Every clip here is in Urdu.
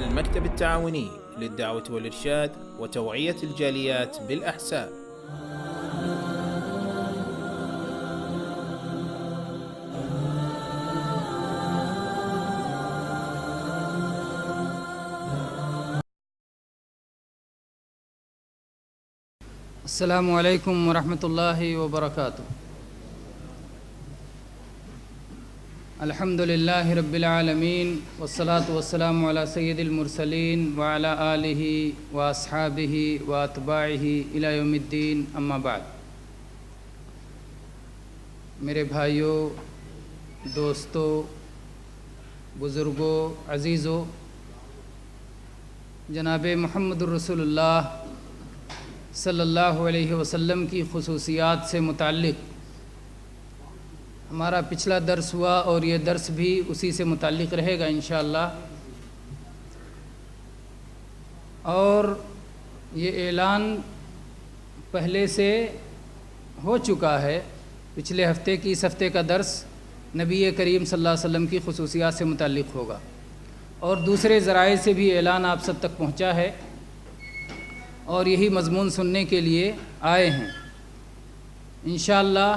المكتب التعاوني للدعوة والإرشاد وتوعية الجاليات بالأحساء. السلام علیکم ورحمۃ اللہ وبرکاتہ. الحمد للہ رب العالمین والصلاة والسلام علی سید المرسلین وعلی آلہ واصحابہ واتباعہ الی یوم الدین، اما بعد. میرے بھائیوں، دوستوں، بزرگوں، عزیزوں، جناب محمد الرسول اللہ صلی اللہ علیہ وسلم کی خصوصیات سے متعلق ہمارا پچھلا درس ہوا اور یہ درس بھی اسی سے متعلق رہے گا انشاءاللہ. اور یہ اعلان پہلے سے ہو چکا ہے. پچھلے ہفتے کی اس ہفتے کا درس نبی کریم صلی اللہ علیہ وسلم کی خصوصیات سے متعلق ہوگا، اور دوسرے ذرائع سے بھی اعلان آپ سب تک پہنچا ہے اور یہی مضمون سننے کے لیے آئے ہیں. انشاءاللہ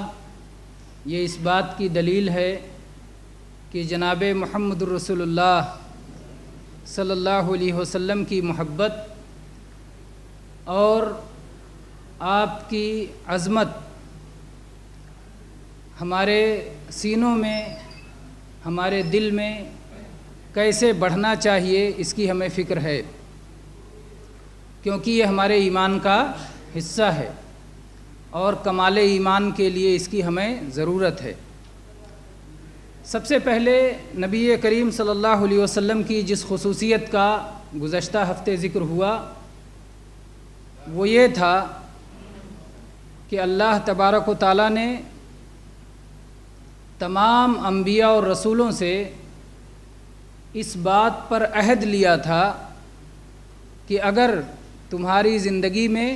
یہ اس بات کی دلیل ہے کہ جناب محمد الرسول اللہ صلی اللہ علیہ وسلم کی محبت اور آپ کی عظمت ہمارے سینوں میں، ہمارے دل میں کیسے بڑھنا چاہیے، اس کی ہمیں فکر ہے، کیونکہ یہ ہمارے ایمان کا حصہ ہے اور کمال ایمان کے لیے اس کی ہمیں ضرورت ہے. سب سے پہلے نبی کریم صلی اللہ علیہ وسلم کی جس خصوصیت کا گزشتہ ہفتے ذکر ہوا وہ یہ تھا کہ اللہ تبارک و تعالیٰ نے تمام انبیاء اور رسولوں سے اس بات پر عہد لیا تھا کہ اگر تمہاری زندگی میں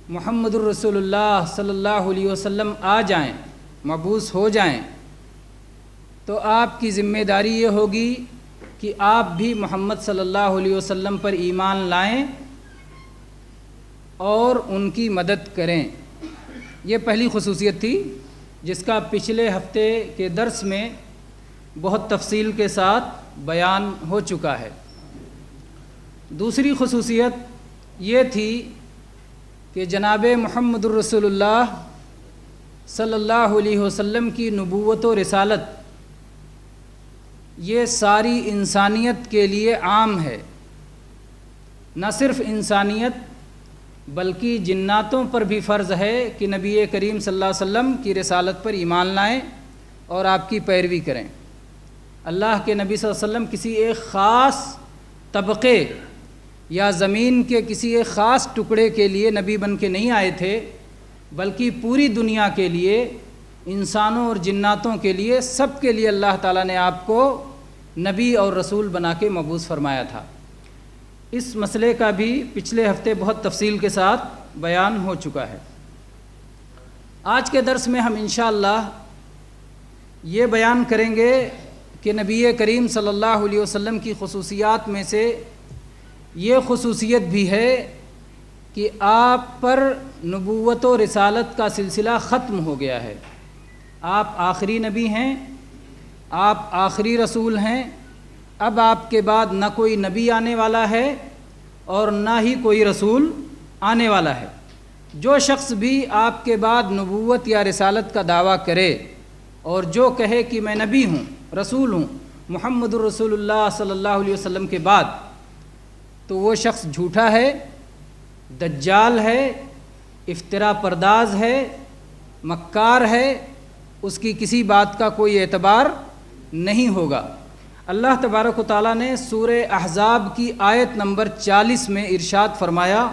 محمد الرسول اللہ صلی اللہ علیہ وسلم آ جائیں، مبعوث ہو جائیں، تو آپ کی ذمہ داری یہ ہوگی کہ آپ بھی محمد صلی اللہ علیہ وسلم پر ایمان لائیں اور ان کی مدد کریں. یہ پہلی خصوصیت تھی جس کا پچھلے ہفتے کے درس میں بہت تفصیل کے ساتھ بیان ہو چکا ہے. دوسری خصوصیت یہ تھی کہ جناب محمد الرسول اللہ صلی اللہ علیہ وسلم کی نبوت و رسالت یہ ساری انسانیت کے لیے عام ہے. نہ صرف انسانیت بلکہ جناتوں پر بھی فرض ہے کہ نبی کریم صلی اللہ علیہ وسلم کی رسالت پر ایمان لائیں اور آپ کی پیروی کریں. اللہ کے نبی صلی اللہ علیہ وسلم کسی ایک خاص طبقے یا زمین کے کسی ایک خاص ٹکڑے کے لیے نبی بن کے نہیں آئے تھے، بلکہ پوری دنیا کے لیے، انسانوں اور جناتوں کے لیے، سب کے لیے اللہ تعالیٰ نے آپ کو نبی اور رسول بنا کے مبعوث فرمایا تھا. اس مسئلے کا بھی پچھلے ہفتے بہت تفصیل کے ساتھ بیان ہو چکا ہے. آج کے درس میں ہم انشاءاللہ یہ بیان کریں گے کہ نبی کریم صلی اللہ علیہ وسلم کی خصوصیات میں سے یہ خصوصیت بھی ہے کہ آپ پر نبوت و رسالت کا سلسلہ ختم ہو گیا ہے. آپ آخری نبی ہیں، آپ آخری رسول ہیں. اب آپ کے بعد نہ کوئی نبی آنے والا ہے اور نہ ہی کوئی رسول آنے والا ہے. جو شخص بھی آپ کے بعد نبوت یا رسالت کا دعویٰ کرے اور جو کہے کہ میں نبی ہوں، رسول ہوں، محمد الرسول اللہ صلی اللہ علیہ وسلم کے بعد، تو وہ شخص جھوٹا ہے، دجال ہے، افترا پرداز ہے، مکار ہے. اس کی کسی بات کا کوئی اعتبار نہیں ہوگا. اللہ تبارک و تعالیٰ نے سورہ احزاب کی آیت نمبر 40 میں ارشاد فرمایا،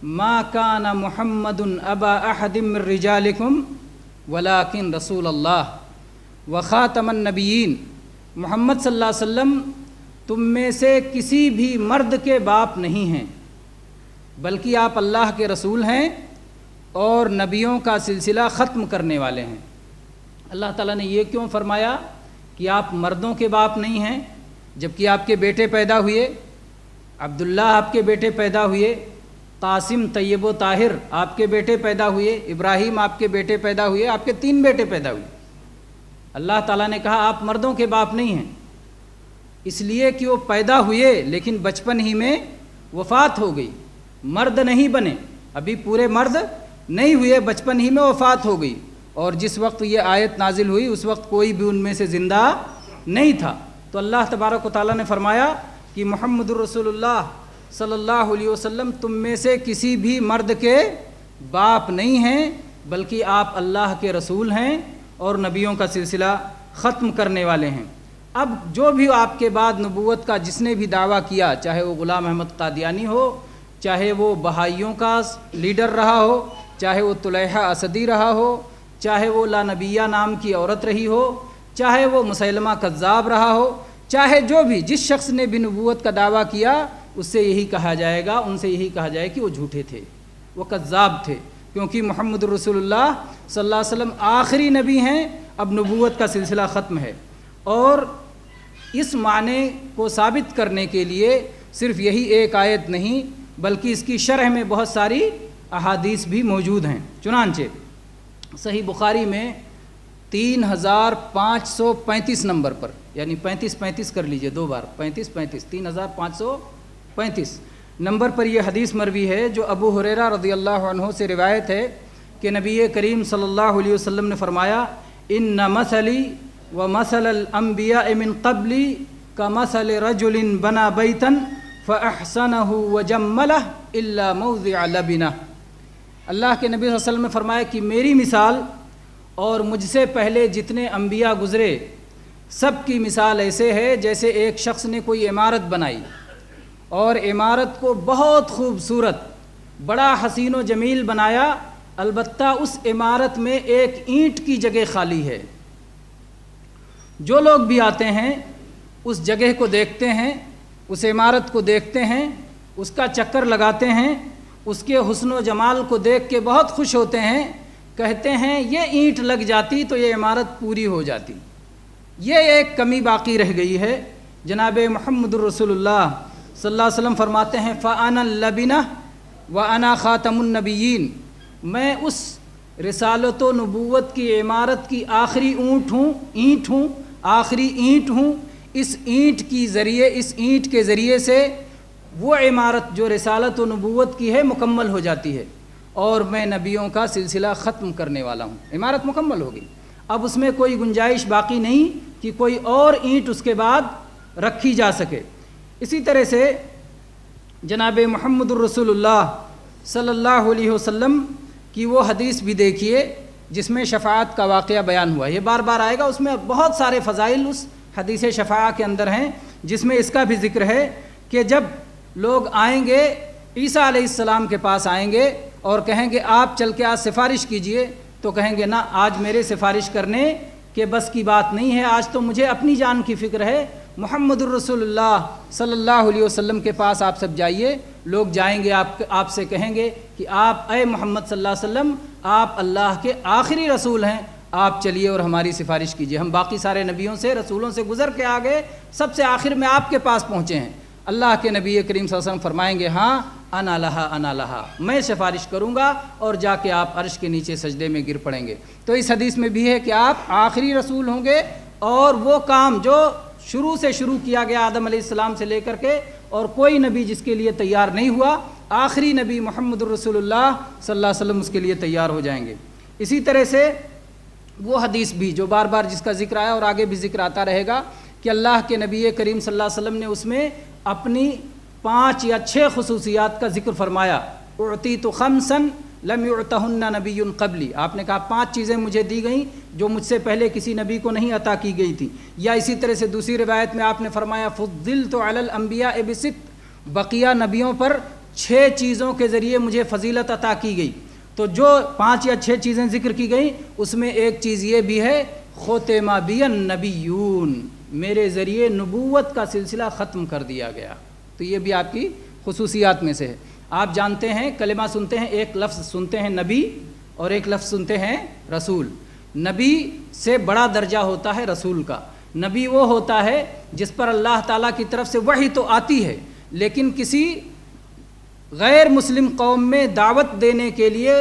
ما کان محمد ابا احد من رجالکم ولکن رسول اللہ وخاتم النبیین. محمد صلی اللہ علیہ وسلم تم میں سے کسی بھی مرد کے باپ نہیں ہیں، بلکہ آپ اللہ کے رسول ہیں اور نبیوں کا سلسلہ ختم کرنے والے ہیں. اللہ تعالیٰ نے یہ کیوں فرمایا کہ آپ مردوں کے باپ نہیں ہیں؟ جبکہ آپ کے بیٹے پیدا ہوئے، عبداللہ آپ کے بیٹے پیدا ہوئے، قاسم، طیب و طاہر آپ کے بیٹے پیدا ہوئے، ابراہیم آپ کے بیٹے پیدا ہوئے، آپ کے 3 بیٹے پیدا ہوئے۔ اللہ تعالیٰ نے کہا آپ مردوں کے باپ نہیں ہیں، اس لیے کہ وہ پیدا ہوئے لیکن بچپن ہی میں وفات ہو گئی، مرد نہیں بنے، ابھی پورے مرد نہیں ہوئے، بچپن ہی میں وفات ہو گئی، اور جس وقت یہ آیت نازل ہوئی اس وقت کوئی بھی ان میں سے زندہ نہیں تھا۔ تو اللہ تبارک و تعالیٰ نے فرمایا کہ محمد الرسول اللہ صلی اللہ علیہ وسلم تم میں سے کسی بھی مرد کے باپ نہیں ہیں، بلکہ آپ اللہ کے رسول ہیں اور نبیوں کا سلسلہ ختم کرنے والے ہیں۔ اب جو بھی آپ کے بعد نبوت کا جس نے بھی دعویٰ کیا، چاہے وہ غلام احمد قادیانی ہو، چاہے وہ بہائیوں کا لیڈر رہا ہو، چاہے وہ طلیحہ اسدی رہا ہو، چاہے وہ لا نبیہ نام کی عورت رہی ہو، چاہے وہ مسیلمہ کذاب رہا ہو، چاہے جو بھی جس شخص نے بھی نبوت کا دعویٰ کیا، اس سے یہی کہا جائے گا، ان سے یہی کہا جائے کہ وہ جھوٹے تھے، وہ کذاب تھے، کیونکہ محمد رسول اللہ صلی اللہ علیہ وسلم آخری نبی ہیں، اب نبوت کا سلسلہ ختم ہے۔ اور اس معنی کو ثابت کرنے کے لیے صرف یہی ایک آیت نہیں بلکہ اس کی شرح میں بہت ساری احادیث بھی موجود ہیں۔ چنانچہ صحیح بخاری میں 3535 نمبر پر، یعنی 35 کر لیجئے 2 بار، 3535 نمبر پر یہ حدیث مروی ہے جو ابو ہریرہ رضی اللہ عنہ سے روایت ہے کہ نبی کریم صلی اللہ علیہ وسلم نے فرمایا ان مثلی ومثل الانبیاء من قبلی کمثل رجل بنا بیتا فاحسنہ وجملہ الا موضع لبنہ۔ اللہ کے نبی صلی اللہ علیہ وسلم نے فرمایا کہ میری مثال اور مجھ سے پہلے جتنے انبیاء گزرے سب کی مثال ایسے ہے جیسے ایک شخص نے کوئی عمارت بنائی اور عمارت کو بہت خوبصورت، بڑا حسین و جمیل بنایا، البتہ اس عمارت میں ایک اینٹ کی جگہ خالی ہے۔ جو لوگ بھی آتے ہیں اس جگہ کو دیکھتے ہیں، اس عمارت کو دیکھتے ہیں، اس کا چکر لگاتے ہیں، اس کے حسن و جمال کو دیکھ کے بہت خوش ہوتے ہیں، کہتے ہیں یہ اینٹ لگ جاتی تو یہ عمارت پوری ہو جاتی۔ یہ ایک کمی باقی رہ گئی ہے۔ جناب محمد الرسول اللہ صلی اللہ علیہ وسلم فرماتے ہیں فَأَنَا اللَّبِنَةُ وَأَنَا خَاتَمُ النَّبِيِّينَ، میں اس رسالت و نبوت کی عمارت کی آخری اینٹ ہوں، آخری اینٹ ہوں۔ اس اینٹ کے ذریعے سے وہ عمارت جو رسالت و نبوت کی ہے مکمل ہو جاتی ہے، اور میں نبیوں کا سلسلہ ختم کرنے والا ہوں۔ عمارت مکمل ہو گئی، اب اس میں کوئی گنجائش باقی نہیں کہ کوئی اور اینٹ اس کے بعد رکھی جا سکے۔ اسی طرح سے جناب محمد الرسول اللہ صلی اللہ علیہ وسلم کی وہ حدیث بھی دیکھیے جس میں شفاعت کا واقعہ بیان ہوا، یہ بار بار آئے گا، اس میں بہت سارے فضائل اس حدیث شفاعت کے اندر ہیں، جس میں اس کا بھی ذکر ہے کہ جب لوگ آئیں گے عیسیٰ علیہ السلام کے پاس آئیں گے اور کہیں گے آپ چل کے آج سفارش کیجئے، تو کہیں گے نہ، آج میرے سفارش کرنے کے بس کی بات نہیں ہے، آج تو مجھے اپنی جان کی فکر ہے۔ محمد الرسول اللہ صلی اللہ علیہ وسلم کے پاس آپ سب جائیے، لوگ جائیں گے، آپ سے کہیں گے کہ آپ اے محمد صلی اللہ علیہ وسلم، آپ اللہ کے آخری رسول ہیں، آپ چلیے اور ہماری سفارش کیجئے، ہم باقی سارے نبیوں سے، رسولوں سے گزر کے آگے سب سے آخر میں آپ کے پاس پہنچے ہیں۔ اللہ کے نبی کریم صلی اللہ علیہ وسلم فرمائیں گے ہاں انا لہا، میں سفارش کروں گا، اور جا کے آپ عرش کے نیچے سجدے میں گر پڑیں گے۔ تو اس حدیث میں بھی ہے کہ آپ آخری رسول ہوں گے، اور وہ کام جو شروع سے شروع کیا گیا آدم علیہ السلام سے لے کر کے، اور کوئی نبی جس کے لیے تیار نہیں ہوا، آخری نبی محمد الرسول اللہ صلی اللہ علیہ وسلم اس کے لیے تیار ہو جائیں گے۔ اسی طرح سے وہ حدیث بھی جو بار بار جس کا ذکر آیا اور آگے بھی ذکر آتا رہے گا کہ اللہ کے نبی کریم صلی اللہ علیہ وسلم نے اس میں اپنی 5 یا 6 خصوصیات کا ذکر فرمایا۔ اعطیت خمسا لم یعطہن نبی قبلی، آپ نے کہا 5 چیزیں مجھے دی گئیں جو مجھ سے پہلے کسی نبی کو نہیں عطا کی گئی تھی۔ یا اسی طرح سے دوسری روایت میں آپ نے فرمایا فضلت علی الانبیاء ب6، بقیہ نبیوں پر 6 چیزوں کے ذریعے مجھے فضیلت عطا کی گئی۔ تو جو 5 یا 6 چیزیں ذکر کی گئیں اس میں ایک چیز یہ بھی ہے ختم بی النبیون، میرے ذریعے نبوت کا سلسلہ ختم کر دیا گیا۔ تو یہ بھی آپ کی خصوصیات میں سے ہے۔ آپ جانتے ہیں کلمہ سنتے ہیں، ایک لفظ سنتے ہیں نبی اور ایک لفظ سنتے ہیں رسول۔ نبی سے بڑا درجہ ہوتا ہے رسول کا، نبی وہ ہوتا ہے جس پر اللہ تعالیٰ کی طرف سے وحی تو آتی ہے، لیکن کسی غیر مسلم قوم میں دعوت دینے کے لیے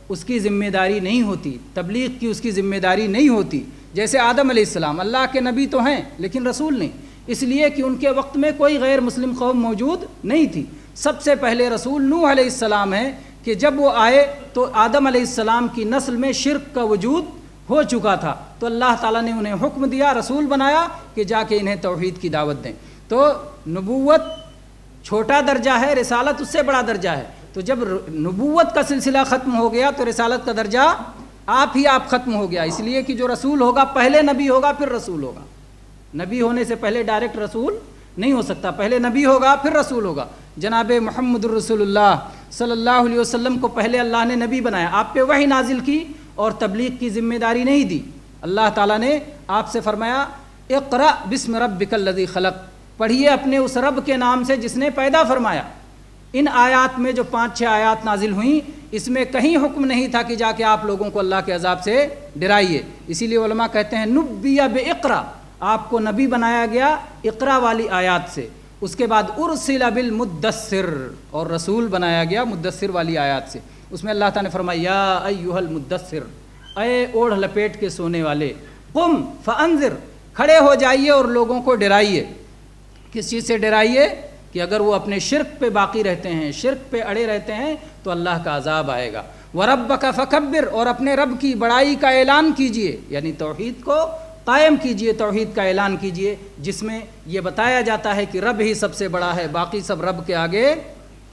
اس کی ذمہ داری نہیں ہوتی، تبلیغ کی اس کی ذمہ داری نہیں ہوتی۔ جیسے آدم علیہ السلام اللہ کے نبی تو ہیں لیکن رسول نہیں، اس لیے کہ ان کے وقت میں کوئی غیر مسلم قوم موجود نہیں تھی۔ سب سے پہلے رسول نوح علیہ السلام ہیں کہ جب وہ آئے تو آدم علیہ السلام کی نسل میں شرک کا وجود ہو چکا تھا، تو اللہ تعالیٰ نے انہیں حکم دیا، رسول بنایا کہ جا کے انہیں توحید کی دعوت دیں۔ تو نبوت چھوٹا درجہ ہے، رسالت اس سے بڑا درجہ ہے۔ تو جب نبوت کا سلسلہ ختم ہو گیا تو رسالت کا درجہ آپ ختم ہو گیا، اس لیے کہ جو رسول ہوگا پہلے نبی ہوگا پھر رسول ہوگا۔ نبی ہونے سے پہلے ڈائریکٹ رسول نہیں ہو سکتا، پہلے نبی ہوگا پھر رسول ہوگا۔ جناب محمد الرسول اللہ صلی اللہ علیہ وسلم کو پہلے اللہ نے نبی بنایا، آپ پہ وحی نازل کی اور تبلیغ کی ذمہ داری نہیں دی۔ اللہ تعالیٰ نے آپ سے فرمایا اقرأ بسم ربک الذی خلق، پڑھیے اپنے اس رب کے نام سے جس نے پیدا فرمایا۔ ان آیات میں جو 5-6 آیات نازل ہوئیں، اس میں کہیں حکم نہیں تھا کہ جا کے آپ لوگوں کو اللہ کے عذاب سے ڈرائیے، اسی لیے علماء کہتے ہیں نبی بِاقرأ، آپ کو نبی بنایا گیا اقرا والی آیات سے۔ اس کے بعد ارسل بالمدثر، اور رسول بنایا گیا مدثر والی آیات سے۔ اس میں اللہ تعالیٰ نے فرمایا یا ایھا المدثر، اے اوڑھ لپیٹ کے سونے والے، قم فانذر، کھڑے ہو جائیے اور لوگوں کو ڈرائیے۔ کس چیز سے ڈرائیے؟ کہ اگر وہ اپنے شرک پہ باقی رہتے ہیں، شرک پہ اڑے رہتے ہیں تو اللہ کا عذاب آئے گا۔ وَرَبَّكَ فَكَبِّرْ، اور اپنے رب کی بڑائی کا اعلان کیجئے، یعنی توحید کو قائم کیجئے، توحید کا اعلان کیجئے، جس میں یہ بتایا جاتا ہے کہ رب ہی سب سے بڑا ہے، باقی سب رب کے آگے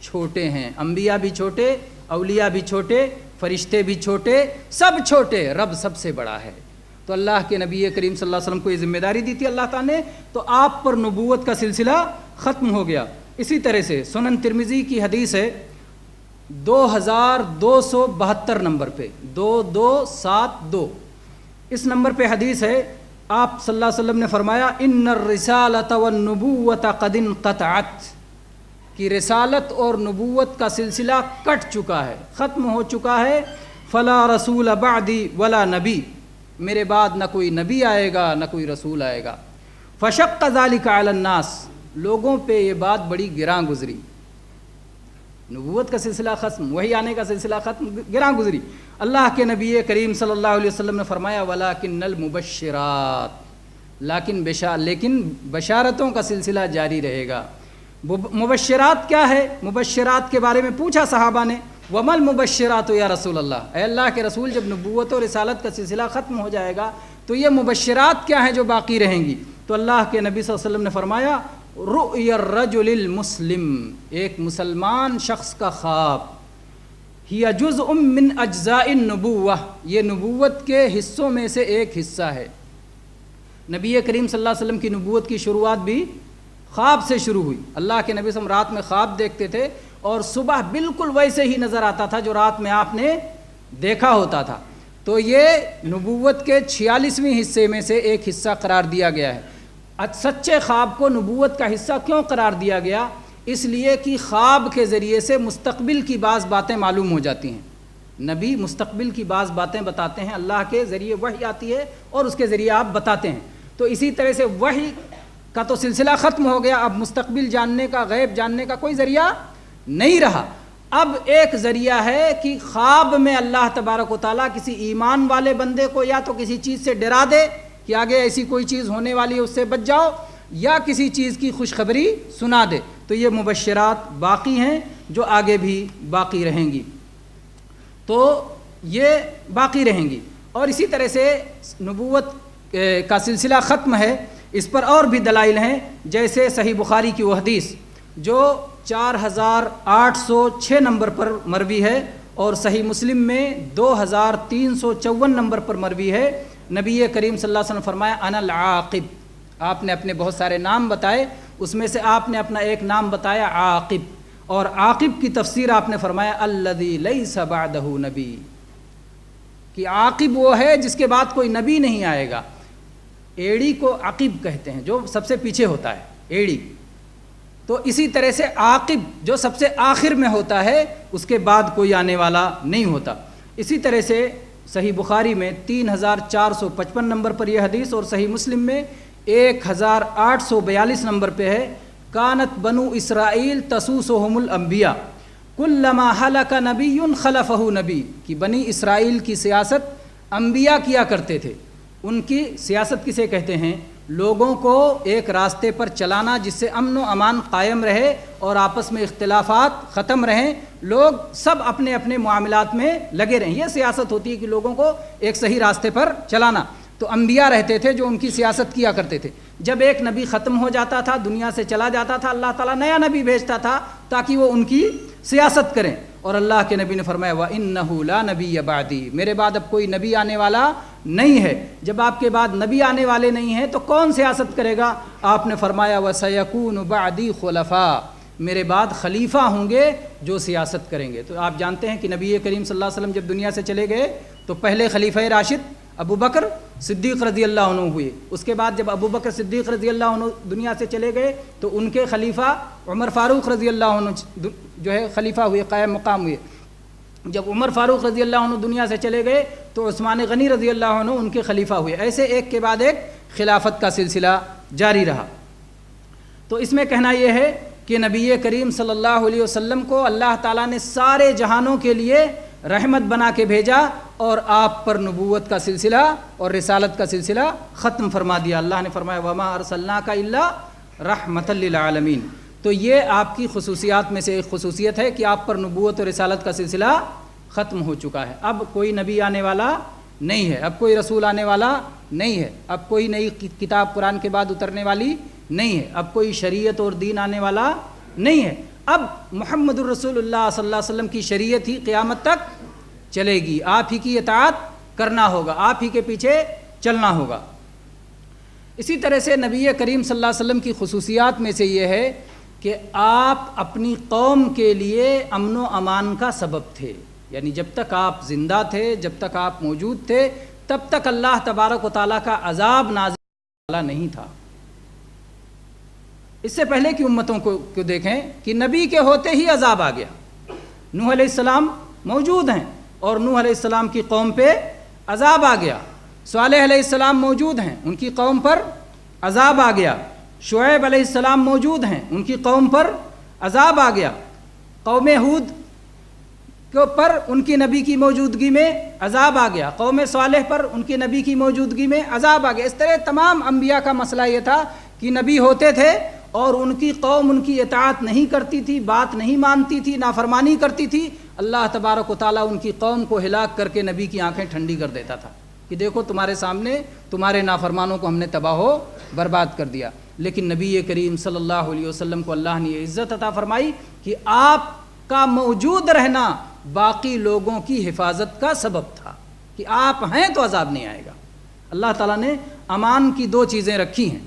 چھوٹے ہیں۔ انبیاء بھی چھوٹے، اولیاء بھی چھوٹے، فرشتے بھی چھوٹے، سب چھوٹے، رب سب سے بڑا ہے۔ تو اللہ کے نبی کریم صلی اللہ علیہ وسلم کو یہ ذمہ داری دی تھی اللہ تعالیٰ نے، تو آپ پر نبوت کا سلسلہ ختم ہو گیا۔ اسی طرح سے سنن ترمذی کی حدیث ہے 2272 نمبر پہ، 2272 اس نمبر پہ حدیث ہے، آپ صلی اللہ علیہ وسلم نے فرمایا ان الرسالۃ والنبوۃ قد انقطعت، کہ رسالت اور نبوت کا سلسلہ کٹ چکا ہے، ختم ہو چکا ہے۔ فلا رسول بعدی ولا نبی، میرے بعد نہ کوئی نبی آئے گا نہ کوئی رسول آئے گا۔ فشق ذلک علی الناس، لوگوں پہ یہ بات بڑی گراں گزری، نبوت کا سلسلہ ختم، وحی آنے کا سلسلہ ختم، گراں گزری۔ اللہ کے نبی کریم صلی اللہ علیہ وسلم نے فرمایا وَلَكِنَّ الْمُبَشِّرَاتِ، لیکن بشارتوں کا سلسلہ جاری رہے گا۔ مبشرات کیا ہے؟ مبشرات کے بارے میں پوچھا صحابہ نے، وَمَا الْمُبَشِّرَاتُ یا رسول اللہ، اے اللہ کے رسول جب نبوت و رسالت کا سلسلہ ختم ہو جائے گا تو یہ مبشرات کیا ہیں جو باقی رہیں گی؟ تو اللہ کے نبی صلی اللہ علیہ وسلم نے فرمایا رؤیا الرجل المسلم، ایک مسلمان شخص کا خواب، ہی جزء من اجزاء النبوہ، یہ نبوت کے حصوں میں سے ایک حصہ ہے۔ نبی کریم صلی اللہ علیہ وسلم کی نبوت کی شروعات بھی خواب سے شروع ہوئی۔ اللہ کے نبی صلی اللہ علیہ وسلم رات میں خواب دیکھتے تھے اور صبح بالکل ویسے ہی نظر آتا تھا جو رات میں آپ نے دیکھا ہوتا تھا۔ تو یہ نبوت کے 46ویں حصے میں سے ایک حصہ قرار دیا گیا ہے۔ سچے خواب کو نبوت کا حصہ کیوں قرار دیا گیا؟ اس لیے کہ خواب کے ذریعے سے مستقبل کی بعض باتیں معلوم ہو جاتی ہیں۔ نبی مستقبل کی بعض باتیں بتاتے ہیں، اللہ کے ذریعے وحی آتی ہے اور اس کے ذریعے آپ بتاتے ہیں۔ تو اسی طرح سے وحی کا تو سلسلہ ختم ہو گیا، اب مستقبل جاننے کا، غیب جاننے کا کوئی ذریعہ نہیں رہا۔ اب ایک ذریعہ ہے کہ خواب میں اللہ تبارک و تعالیٰ کسی ایمان والے بندے کو یا تو کسی چیز سے ڈرا دے کہ آگے ایسی کوئی چیز ہونے والی ہے اس سے بچ جاؤ، یا کسی چیز کی خوشخبری سنا دے۔ تو یہ مبشرات باقی ہیں جو آگے بھی باقی رہیں گی، تو یہ باقی رہیں گی۔ اور اسی طرح سے نبوت کا سلسلہ ختم ہے، اس پر اور بھی دلائل ہیں، جیسے صحیح بخاری کی وہ حدیث جو 4806 نمبر پر مروی ہے اور صحیح مسلم میں 2354 نمبر پر مروی ہے۔ نبی کریم صلی اللہ علیہ وسلم فرمایا انا العاقب، آپ نے اپنے بہت سارے نام بتائے، اس میں سے آپ نے اپنا ایک نام بتایا عاقب، اور عاقب کی تفسیر آپ نے فرمایا الذی لیس بعدہ نبی، کہ عاقب وہ ہے جس کے بعد کوئی نبی نہیں آئے گا۔ ایڑی کو عقب کہتے ہیں، جو سب سے پیچھے ہوتا ہے، ایڑی۔ تو اسی طرح سے عاقب جو سب سے آخر میں ہوتا ہے، اس کے بعد کوئی آنے والا نہیں ہوتا۔ اسی طرح سے صحیح بخاری میں 3455 نمبر پر یہ حدیث اور صحیح مسلم میں 1842 نمبر پہ ہے، کانت بنو اسرائیل تسوسہم الانبیاء کلما ہلک نبی خلفہ نبی، کہ بنی اسرائیل کی سیاست انبیاء کیا کرتے تھے۔ ان کی سیاست کسے کہتے ہیں؟ لوگوں کو ایک راستے پر چلانا جس سے امن و امان قائم رہے اور آپس میں اختلافات ختم رہیں، لوگ سب اپنے اپنے معاملات میں لگے رہیں، یہ سیاست ہوتی ہے کہ لوگوں کو ایک صحیح راستے پر چلانا۔ تو انبیاء رہتے تھے جو ان کی سیاست کیا کرتے تھے۔ جب ایک نبی ختم ہو جاتا تھا، دنیا سے چلا جاتا تھا، اللہ تعالیٰ نیا نبی بھیجتا تھا تاکہ وہ ان کی سیاست کریں، اور اللہ کے نبی نے فرمایا وَإِنَّهُ لَا نَبِيَّ بَعْدِي، میرے بعد اب کوئی نبی آنے والا نہیں ہے۔ جب آپ کے بعد نبی آنے والے نہیں ہیں تو کون سیاست کرے گا؟ آپ نے فرمایا وَسَيَكُونُ بَعْدِي خُلَفَاء، میرے بعد خلیفہ ہوں گے جو سیاست کریں گے۔ تو آپ جانتے ہیں کہ نبی کریم صلی اللہ علیہ وسلم جب دنیا سے چلے گئے تو پہلے خلیفہ راشد ابو بکر صدیق رضی اللہ عنہ ہوئے، اس کے بعد جب ابو بکر صدیق رضی اللہ عنہ دنیا سے چلے گئے تو ان کے خلیفہ عمر فاروق رضی اللہ عنہ جو ہے خلیفہ ہوئے، قائم مقام ہوئے۔ جب عمر فاروق رضی اللہ عنہ دنیا سے چلے گئے تو عثمان غنی رضی اللہ عنہ ان کے خلیفہ ہوئے۔ ایسے ایک کے بعد ایک خلافت کا سلسلہ جاری رہا۔ تو اس میں کہنا یہ ہے کہ نبی کریم صلی اللہ علیہ وسلم کو اللہ تعالیٰ نے سارے جہانوں کے لیے رحمت بنا کے بھیجا، اور آپ پر نبوت کا سلسلہ اور رسالت کا سلسلہ ختم فرما دیا۔ اللہ نے فرمایا وما ارسلناک الا رحمۃ للعالمین۔ تو یہ آپ کی خصوصیات میں سے ایک خصوصیت ہے کہ آپ پر نبوت اور رسالت کا سلسلہ ختم ہو چکا ہے۔ اب کوئی نبی آنے والا نہیں ہے، اب کوئی رسول آنے والا نہیں ہے، اب کوئی نئی کتاب قرآن کے بعد اترنے والی نہیں ہے، اب کوئی شریعت اور دین آنے والا نہیں ہے۔ اب محمد الرسول اللہ صلی اللہ علیہ وسلم کی شریعت ہی قیامت تک چلے گی، آپ ہی کی اطاعت کرنا ہوگا، آپ ہی کے پیچھے چلنا ہوگا۔ اسی طرح سے نبی کریم صلی اللہ علیہ وسلم کی خصوصیات میں سے یہ ہے کہ آپ اپنی قوم کے لیے امن و امان کا سبب تھے، یعنی جب تک آپ زندہ تھے، جب تک آپ موجود تھے، تب تک اللہ تبارک و تعالیٰ کا عذاب نازل والا نہیں تھا۔ اس سے پہلے کی امتوں کو دیکھیں کہ نبی کے ہوتے ہی عذاب آ گیا۔ نوح علیہ السلام موجود ہیں اور نوح علیہ السلام کی قوم پہ عذاب آ گیا، صالح علیہ السلام موجود ہیں، ان کی قوم پر عذاب آ گیا، شعیب علیہ السلام موجود ہیں، ان کی قوم پر عذاب آ گیا، قوم ہود کے پر ان کی نبی کی موجودگی میں عذاب آ گیا، قوم صالح پر ان کی نبی کی موجودگی میں عذاب آ گیا۔ اس طرح تمام انبیاء کا مسئلہ یہ تھا کہ نبی ہوتے تھے اور ان کی قوم ان کی اطاعت نہیں کرتی تھی، بات نہیں مانتی تھی، نافرمانی کرتی تھی، اللہ تبارک و تعالیٰ ان کی قوم کو ہلاک کر کے نبی کی آنکھیں ٹھنڈی کر دیتا تھا کہ دیکھو تمہارے سامنے تمہارے نافرمانوں کو ہم نے تباہ و برباد کر دیا۔ لیکن نبی کریم صلی اللہ علیہ وسلم کو اللہ نے یہ عزت عطا فرمائی کہ آپ کا موجود رہنا باقی لوگوں کی حفاظت کا سبب تھا، کہ آپ ہیں تو عذاب نہیں آئے گا۔ اللہ تعالیٰ نے امان کی دو چیزیں رکھی ہیں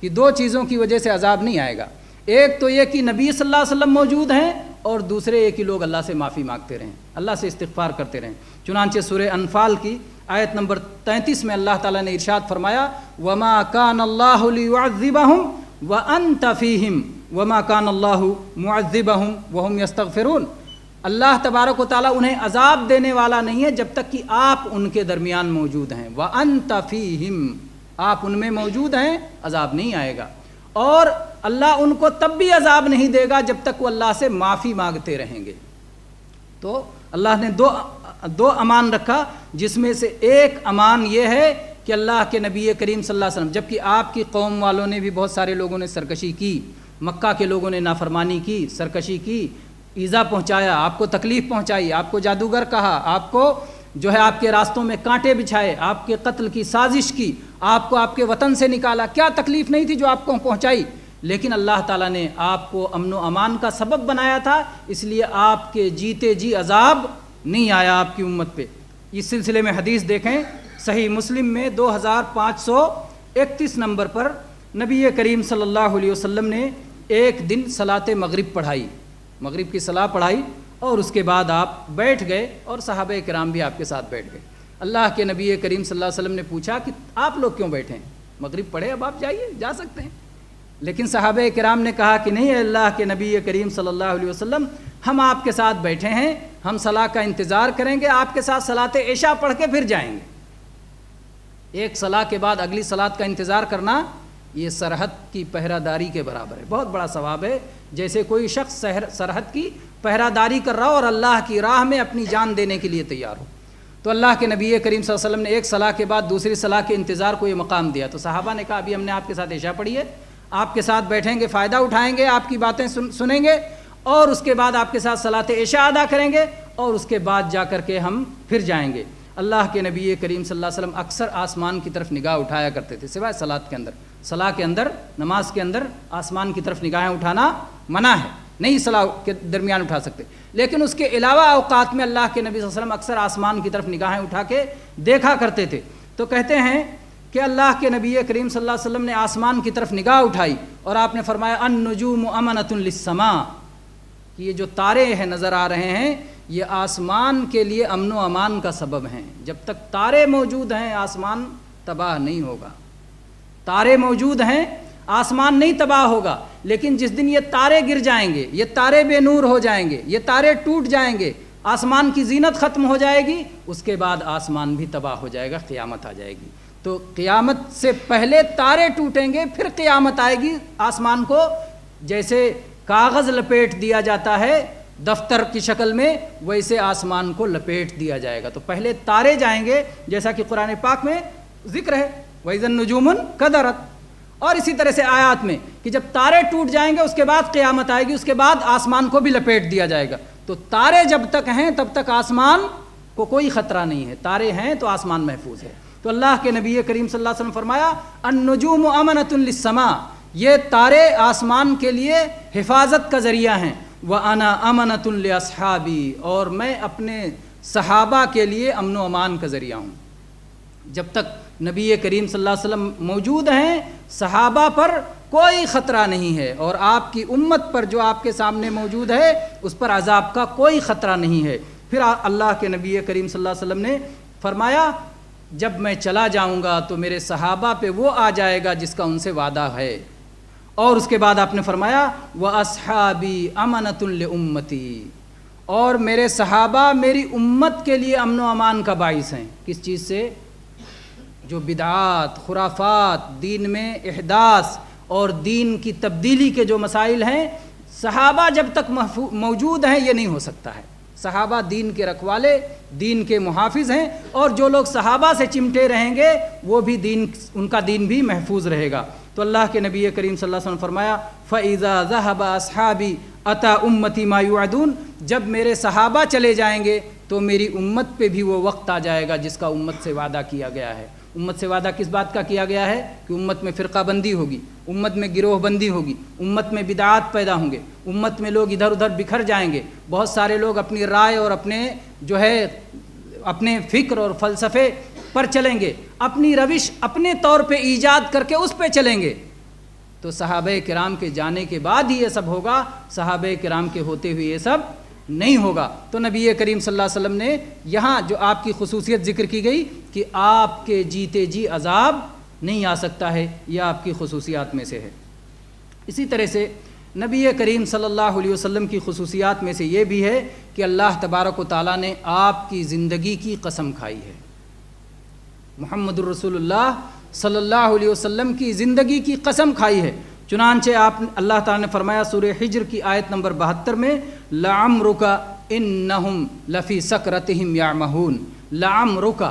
کہ دو چیزوں کی وجہ سے عذاب نہیں آئے گا، ایک تو یہ کہ نبی صلی اللہ علیہ وسلم موجود ہیں، اور دوسرے یہ کہ لوگ اللہ سے معافی مانگتے رہیں، اللہ سے استغفار کرتے رہیں۔ چنانچہ سورہ انفال کی آیت نمبر 33 میں اللہ تعالیٰ نے ارشاد فرمایا وَمَا كَانَ اللَّهُ لِيُعَذِّبَهُمْ وَأَنْتَ فِيهِمْ وَمَا كَانَ اللَّهُ مُعَذِّبَهُمْ وَهُمْ يَسْتَغْفِرُونَ۔ اللہ تبارک و تعالیٰ انہیں عذاب دینے والا نہیں ہے جب تک کہ آپ ان کے درمیان موجود ہیں، وَأَنْتَ فِيهِمْ، آپ ان میں موجود ہیں، عذاب نہیں آئے گا، اور اللہ ان کو تب بھی عذاب نہیں دے گا جب تک وہ اللہ سے معافی مانگتے رہیں گے۔ تو اللہ نے دو امان رکھا، جس میں سے ایک امان یہ ہے کہ اللہ کے نبی کریم صلی اللہ علیہ وسلم، جبکہ آپ کی قوم والوں نے بھی بہت سارے لوگوں نے سرکشی کی، مکہ کے لوگوں نے نافرمانی کی، سرکشی کی، ایذا پہنچایا، آپ کو تکلیف پہنچائی، آپ کو جادوگر کہا، آپ کو جو ہے آپ کے راستوں میں کانٹے بچھائے، آپ کے قتل کی سازش کی، آپ کو آپ کے وطن سے نکالا، کیا تکلیف نہیں تھی جو آپ کو پہنچائی، لیکن اللہ تعالیٰ نے آپ کو امن و امان کا سبب بنایا تھا، اس لیے آپ کے جیتے جی عذاب نہیں آیا آپ کی امت پہ۔ اس سلسلے میں حدیث دیکھیں، صحیح مسلم میں 2531 نمبر پر نبی کریم صلی اللہ علیہ وسلم نے ایک دن صلاۃ مغرب پڑھائی، مغرب کی صلاۃ پڑھائی، اور اس کے بعد آپ بیٹھ گئے اور صحابہ کرام بھی آپ کے ساتھ بیٹھ گئے۔ اللہ کے نبی کریم صلی اللہ علیہ وسلم نے پوچھا کہ آپ لوگ کیوں بیٹھے ہیں؟ مغرب پڑھے، اب آپ جائیے، جا سکتے ہیں۔ لیکن صحابہ کرام نے کہا کہ نہیں، اللہ کے نبی کریم صلی اللہ علیہ وسلم، ہم آپ کے ساتھ بیٹھے ہیں، ہم صلاح کا انتظار کریں گے، آپ کے ساتھ صلاۃ عشاء پڑھ کے پھر جائیں گے۔ ایک صلاح کے بعد اگلی صلاۃ کا انتظار کرنا یہ سرحد کی پہرہ داری کے برابر ہے، بہت بڑا ثواب ہے، جیسے کوئی شخص سرحد کی پہرہ داری کر رہا ہو اور اللہ کی راہ میں اپنی جان دینے کے لیے تیار ہو۔ تو اللہ کے نبی کریم صلی اللہ علیہ وسلم نے ایک صلاح کے بعد دوسری صلاح کے انتظار کو یہ مقام دیا، تو صحابہ نے کہا ابھی ہم نے آپ کے ساتھ عشاء پڑھی ہے، آپ کے ساتھ بیٹھیں گے، فائدہ اٹھائیں گے، آپ کی باتیں سنیں گے، اور اس کے بعد آپ کے ساتھ صلاۃ عشاء ادا کریں گے، اور اس کے بعد جا کر کے ہم پھر جائیں گے۔ اللہ کے نبی کریم صلی اللہ علیہ وسلم اکثر آسمان کی طرف نگاہ اٹھایا کرتے تھے، سوائے صلاۃ کے اندر۔ صلاح کے اندر، نماز کے اندر آسمان کی طرف نگاہیں اٹھانا منع ہے، نہیں صلاح کے درمیان اٹھا سکتے، لیکن اس کے علاوہ اوقات میں اللہ کے نبی صلی اللہ علیہ وسلم اکثر آسمان کی طرف نگاہیں اٹھا کے دیکھا کرتے تھے۔ تو کہتے ہیں کہ اللہ کے نبی کریم صلی اللہ علیہ وسلم نے آسمان کی طرف نگاہ اٹھائی اور آپ نے فرمایا النجوم امنۃ للسماء، کہ یہ جو تارے ہیں نظر آ رہے ہیں یہ آسمان کے لیے امن و امان کا سبب ہیں۔ جب تک تارے موجود ہیں آسمان تباہ نہیں ہوگا، تارے موجود ہیں آسمان نہیں تباہ ہوگا، لیکن جس دن یہ تارے گر جائیں گے، یہ تارے بے نور ہو جائیں گے، یہ تارے ٹوٹ جائیں گے، آسمان کی زینت ختم ہو جائے گی، اس کے بعد آسمان بھی تباہ ہو جائے گا، قیامت آ جائے گی۔ تو قیامت سے پہلے تارے ٹوٹیں گے، پھر قیامت آئے گی۔ آسمان کو جیسے کاغذ لپیٹ دیا جاتا ہے دفتر کی شکل میں، ویسے آسمان کو لپیٹ دیا جائے گا۔ تو پہلے تارے جائیں گے، جیسا کہ قرآن پاک میں ذکر ہے وَإِذَا النُّجُومُ انْكَدَرَتْ، اور اسی طرح سے آیات میں کہ جب تارے ٹوٹ جائیں گے اس کے بعد قیامت آئے گی، اس کے بعد آسمان کو بھی لپیٹ دیا جائے گا۔ تو تارے جب تک ہیں تب تک آسمان کو کوئی خطرہ نہیں ہے، تارے ہیں تو آسمان محفوظ ہے۔ تو اللہ کے نبی کریم صلی اللہ علیہ وسلم فرمایا النجوم امنۃ للسماء، یہ تارے آسمان کے لیے حفاظت کا ذریعہ ہیں، وَأَنَا أَمَنَةٌ لِأَصْحَابِي، اور میں اپنے صحابہ کے لیے امن و امان کا ذریعہ ہوں۔ جب تک نبی کریم صلی اللہ علیہ وسلم موجود ہیں صحابہ پر کوئی خطرہ نہیں ہے، اور آپ کی امت پر جو آپ کے سامنے موجود ہے اس پر عذاب کا کوئی خطرہ نہیں ہے۔ پھر اللہ کے نبی کریم صلی اللہ علیہ وسلم نے فرمایا جب میں چلا جاؤں گا تو میرے صحابہ پہ وہ آ جائے گا جس کا ان سے وعدہ ہے، اور اس کے بعد آپ نے فرمایا وَأَصْحَابِي أَمَنَةٌ لِأُمَّتِي، اور میرے صحابہ میری امت کے لیے امن و امان کا باعث ہیں۔ کس چیز سے؟ جو بدعات، خرافات، دین میں احداث اور دین کی تبدیلی کے جو مسائل ہیں، صحابہ جب تک موجود ہیں یہ نہیں ہو سکتا ہے۔ صحابہ دین کے رکھوالے، دین کے محافظ ہیں، اور جو لوگ صحابہ سے چمٹے رہیں گے وہ بھی ان کا دین بھی محفوظ رہے گا۔ تو اللہ کے نبی کریم صلی اللہ علیہ وسلم فرمایا فَإِذَا ذَهَبَ أَصْحَابِي أَتَى أُمَّتِي مَا يُوعَدُونَ، جب میرے صحابہ چلے جائیں گے تو میری امت پہ بھی وہ وقت آ جائے گا جس کا امت سے وعدہ کیا گیا ہے۔ امت سے وعدہ کس بات کا کیا گیا ہے؟ کہ امت میں فرقہ بندی ہوگی، امت میں گروہ بندی ہوگی، امت میں بدعات پیدا ہوں گے، امت میں لوگ ادھر ادھر بکھر جائیں گے، بہت سارے لوگ اپنی رائے اور اپنے فکر اور فلسفے پر چلیں گے، اپنی روش اپنے طور پہ ایجاد کر کے اس پہ چلیں گے۔ تو صحابہ کرام کے جانے کے بعد ہی یہ سب ہوگا، صحابہ کرام کے ہوتے ہوئے یہ سب نہیں ہوگا۔ تو نبی کریم صلی اللہ علیہ وسلم نے یہاں جو آپ کی خصوصیت ذکر کی گئی کہ آپ کے جیتے جی عذاب نہیں آ سکتا ہے، یہ آپ کی خصوصیات میں سے ہے۔ اسی طرح سے نبی کریم صلی اللہ علیہ وسلم کی خصوصیات میں سے یہ بھی ہے کہ اللہ تبارک و تعالیٰ نے آپ کی زندگی کی قسم کھائی ہے۔ محمد الرسول اللہ صلی اللہ علیہ وسلم کی زندگی کی قسم کھائی ہے، چنانچہ اللہ تعالیٰ نے فرمایا سورہ حجر کی آیت نمبر 72 میں لَعَمْرُكَ إِنَّهُمْ لَفِي سَكْرَتِهِمْ يَعْمَهُونَ، لَعَمْرُكَ،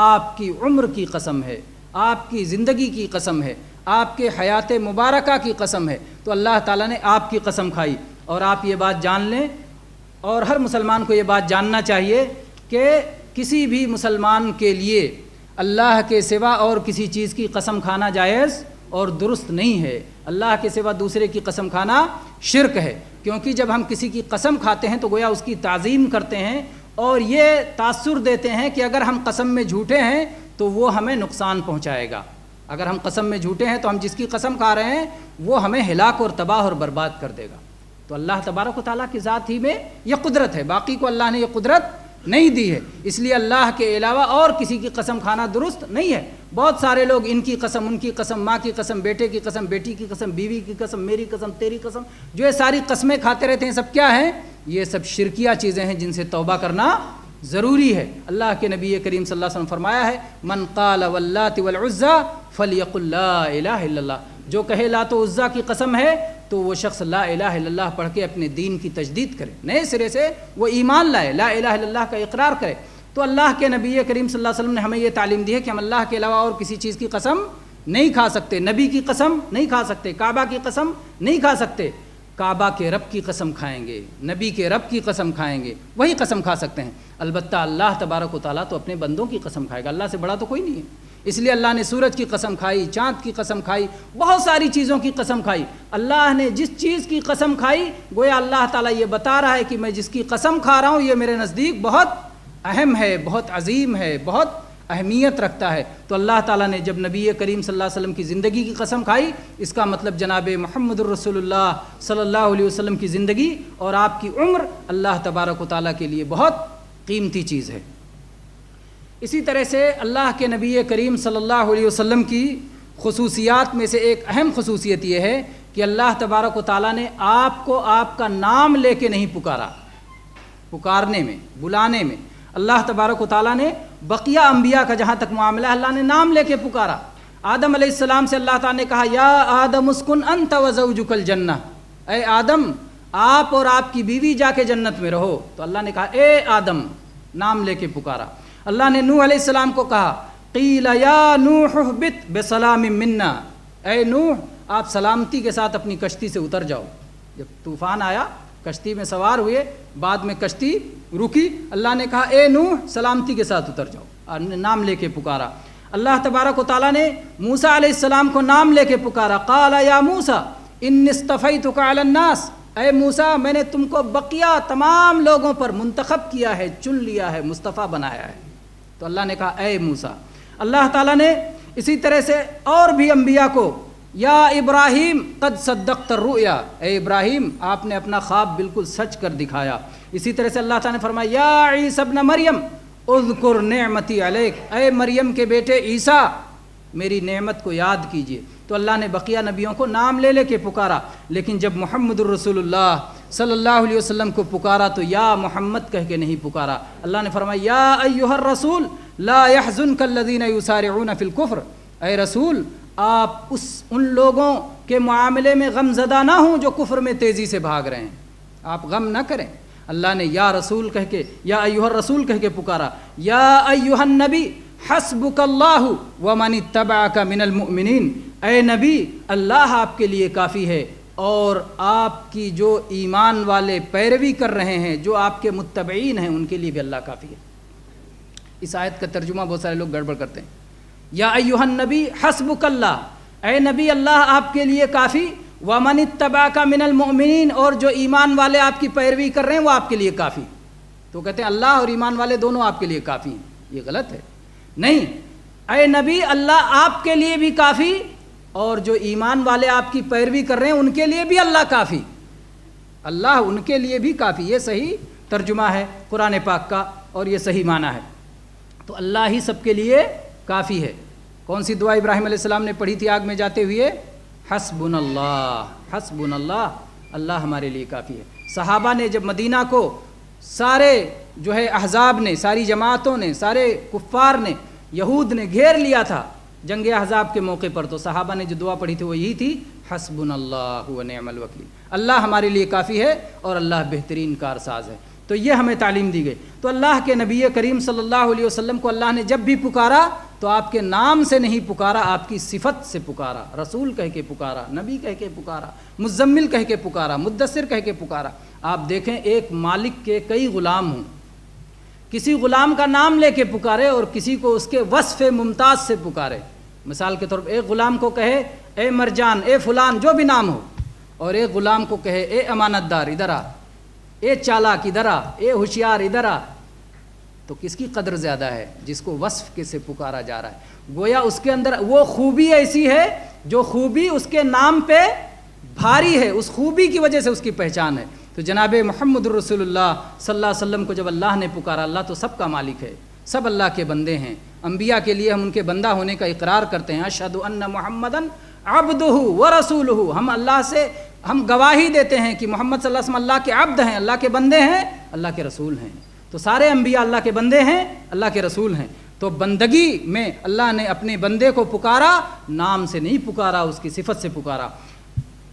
آپ کی عمر کی قسم ہے، آپ کی زندگی کی قسم ہے، آپ کے حیات مبارکہ کی قسم ہے۔ تو اللہ تعالیٰ نے آپ کی قسم کھائی، اور آپ یہ بات جان لیں، اور ہر مسلمان کو یہ بات جاننا چاہیے کہ کسی بھی مسلمان کے لیے اللہ کے سوا اور کسی چیز کی قسم کھانا جائز اور درست نہیں ہے۔ اللہ کے سوا دوسرے کی قسم کھانا شرک ہے، کیونکہ جب ہم کسی کی قسم کھاتے ہیں تو گویا اس کی تعظیم کرتے ہیں، اور یہ تاثر دیتے ہیں کہ اگر ہم قسم میں جھوٹے ہیں تو وہ ہمیں نقصان پہنچائے گا۔ اگر ہم قسم میں جھوٹے ہیں تو ہم جس کی قسم کھا رہے ہیں وہ ہمیں ہلاک اور تباہ اور برباد کر دے گا۔ تو اللہ تبارک و تعالیٰ کی ذات ہی میں یہ قدرت ہے، باقی کو اللہ نے یہ قدرت نہیں دی ہے، اس لیے اللہ کے علاوہ اور کسی کی قسم کھانا درست نہیں ہے۔ بہت سارے لوگ ان کی قسم، ان کی قسم، ماں کی قسم، بیٹے کی قسم، بیٹی کی قسم، بیوی کی قسم، میری قسم، تیری قسم، جو یہ ساری قسمیں کھاتے رہتے ہیں، سب کیا ہیں؟ یہ سب شرکیہ چیزیں ہیں جن سے توبہ کرنا ضروری ہے۔ اللہ کے نبی کریم صلی اللہ علیہ وسلم فرمایا ہے من قال واللات والعزى فليقل لا الہ الا اللہ، جو کہے لات و عزا کی قسم ہے تو وہ شخص لا الہ الا اللہ پڑھ کے اپنے دین کی تجدید کرے، نئے سرے سے وہ ایمان لائے، لا الہ الا اللہ کا اقرار کرے۔ تو اللہ کے نبی کریم صلی اللہ علیہ وسلم نے ہمیں یہ تعلیم دی ہے کہ ہم اللہ کے علاوہ اور کسی چیز کی قسم نہیں کھا سکتے، نبی کی قسم نہیں کھا سکتے، کعبہ کی قسم نہیں کھا سکتے۔ کعبہ کے رب کی قسم کھائیں گے، نبی کے رب کی قسم کھائیں گے، وہی قسم کھا سکتے ہیں۔ البتہ اللہ تبارک و تعالیٰ تو اپنے بندوں کی قسم کھائے گا، اللہ سے بڑا تو کوئی نہیں ہے۔ اس لیے اللہ نے سورج کی قسم کھائی، چاند کی قسم کھائی، بہت ساری چیزوں کی قسم کھائی۔ اللہ نے جس چیز کی قسم کھائی گویا اللہ تعالیٰ یہ بتا رہا ہے کہ میں جس کی قسم کھا رہا ہوں یہ میرے نزدیک بہت اہم ہے، بہت عظیم ہے، بہت اہمیت رکھتا ہے۔ تو اللہ تعالیٰ نے جب نبی کریم صلی اللہ علیہ وسلم کی زندگی کی قسم کھائی، اس کا مطلب جناب محمد الرسول اللہ صلی اللہ علیہ وسلم کی زندگی اور آپ کی عمر اللہ تبارک و تعالیٰ کے لیے بہت قیمتی چیز ہے۔ اسی طرح سے اللہ کے نبی کریم صلی اللہ علیہ وسلم کی خصوصیات میں سے ایک اہم خصوصیت یہ ہے کہ اللہ تبارک و تعالیٰ نے آپ کو آپ کا نام لے کے نہیں پکارا۔ پکارنے میں، بلانے میں اللہ تبارک و تعالیٰ نے بقیہ انبیاء کا جہاں تک معاملہ ہے اللہ نے نام لے کے پکارا۔ آدم علیہ السلام سے اللہ تعالیٰ نے کہا یا آدم اسکن انت وزوجک الجنہ، اے آدم آپ اور آپ کی بیوی جا کے جنت میں رہو۔ تو اللہ نے کہا اے آدم، نام لے کے پکارا۔ اللہ نے نوح علیہ السلام کو کہا قیل یا نوح اہبط بسلام منا، اے نوح آپ سلامتی کے ساتھ اپنی کشتی سے اتر جاؤ۔ جب طوفان آیا کشتی میں سوار ہوئے، بعد میں کشتی رکی، اللہ نے کہا اے نوح سلامتی کے ساتھ اتر جاؤ، اور نام لے کے پکارا۔ اللہ تبارک و تعالیٰ نے موسیٰ علیہ السلام کو نام لے کے پکارا قال یا موسیٰ انی اصطفیتک علی الناس، اے موسیٰ میں نے تم کو بقیہ تمام لوگوں پر منتخب کیا ہے، چن لیا ہے، مصطفیٰ بنایا ہے۔ تو اللہ نے کہا اے موسیٰ۔ اللہ تعالیٰ نے اسی طرح سے اور بھی انبیاء کو یا ابراہیم قد صدقت الرؤیا، اے ابراہیم آپ نے اپنا خواب بالکل سچ کر دکھایا۔ اسی طرح سے اللہ تعالیٰ نے فرمایا یا عیسی ابن مریم اذکر نعمتی علیک، اے مریم کے بیٹے عیسیٰ میری نعمت کو یاد کیجئے۔ تو اللہ نے بقیہ نبیوں کو نام لے لے کے پکارا، لیکن جب محمد الرسول اللہ صلی اللہ علیہ وسلم کو پکارا تو یا محمد کہہ کے نہیں پکارا۔ اللہ نے فرمایا یا ایھا الرسول لا يحزنک الذین یسارعون فی الکفر، اے رسول آپ ان لوگوں کے معاملے میں غم زدہ نہ ہوں جو کفر میں تیزی سے بھاگ رہے ہیں، آپ غم نہ کریں۔ اللہ نے یا رسول کہہ کے، یا ایھا الرسول کہہ کے پکارا، یا ایھا النبی حسبک اللہ ومن اتبعک من المؤمنین، اے نبی اللہ آپ کے لیے کافی ہے اور آپ کی جو ایمان والے پیروی کر رہے ہیں، جو آپ کے متبعین ہیں ان کے لیے بھی اللہ کافی ہے۔ اس آیت کا ترجمہ بہت سارے لوگ گڑبڑ کرتے ہیں۔ یا ایھا النبی حسبک اللہ، اے نبی اللہ آپ کے لیے کافی، ومن اتبعک من المؤمنین اور جو ایمان والے آپ کی پیروی کر رہے ہیں وہ آپ کے لیے کافی۔ تو کہتے ہیں اللہ اور ایمان والے دونوں آپ کے لیے کافی ہیں، یہ غلط ہے۔ نہیں، اے نبی اللہ آپ کے لیے بھی کافی اور جو ایمان والے آپ کی پیروی کر رہے ہیں ان کے لیے بھی اللہ کافی، اللہ ان کے لیے بھی کافی۔ یہ صحیح ترجمہ ہے قرآن پاک کا اور یہ صحیح معنی ہے۔ تو اللہ ہی سب کے لیے کافی ہے۔ کون سی دعا ابراہیم علیہ السلام نے پڑھی تھی آگ میں جاتے ہوئے؟ حسبنا اللہ، حسبنا اللہ، اللہ ہمارے لیے کافی ہے۔ صحابہ نے جب مدینہ کو سارے جو ہے احزاب نے، ساری جماعتوں نے، سارے کفار نے، یہود نے گھیر لیا تھا جنگ احزاب کے موقع پر، تو صحابہ نے جو دعا پڑھی تھی وہ یہی تھی حسبنا اللہ ونعم الوکیل، اللہ ہمارے لیے کافی ہے اور اللہ بہترین کارساز ہے۔ تو یہ ہمیں تعلیم دی گئی۔ تو اللہ کے نبی کریم صلی اللہ علیہ وسلم کو اللہ نے جب بھی پکارا تو آپ کے نام سے نہیں پکارا، آپ کی صفت سے پکارا، رسول کہہ کے پکارا، نبی کہہ کے پکارا، مزمل کہہ کے پکارا، مدثر کہہ کے پکارا۔ آپ دیکھیں ایک مالک کے کئی غلام ہوں، کسی غلام کا نام لے کے پکارے اور کسی کو اس کے وصف ممتاز سے پکارے۔ مثال کے طور پر ایک غلام کو کہے اے مرجان، اے فلان، جو بھی نام ہو، اور ایک غلام کو کہے اے امانت دار ادھر آ، اے چالاک ادھر آ، اے ہوشیار ادھر آ، تو کس کی قدر زیادہ ہے؟ جس کو وصف کے سے پکارا جا رہا ہے۔ گویا اس کے اندر وہ خوبی ایسی ہے جو خوبی اس کے نام پہ بھاری ہے، اس خوبی کی وجہ سے اس کی پہچان ہے۔ تو جناب محمد الرسول اللہ صلی اللہ علیہ وسلم کو جب اللہ نے پکارا، اللہ تو سب کا مالک ہے، سب اللہ کے بندے ہیں۔ انبیاء کے لیے ہم ان کے بندہ ہونے کا اقرار کرتے ہیں، اشہد ان محمدن عبدہ ورسولہ، ہم اللہ سے ہم گواہی دیتے ہیں کہ محمد صلی اللہ علیہ وسلم اللہ کے عبد ہیں، اللہ کے بندے ہیں، اللہ کے رسول ہیں۔ تو سارے انبیاء اللہ کے بندے ہیں، اللہ کے رسول ہیں۔ تو بندگی میں اللہ نے اپنے بندے کو پکارا، نام سے نہیں پکارا، اس کی صفت سے پکارا۔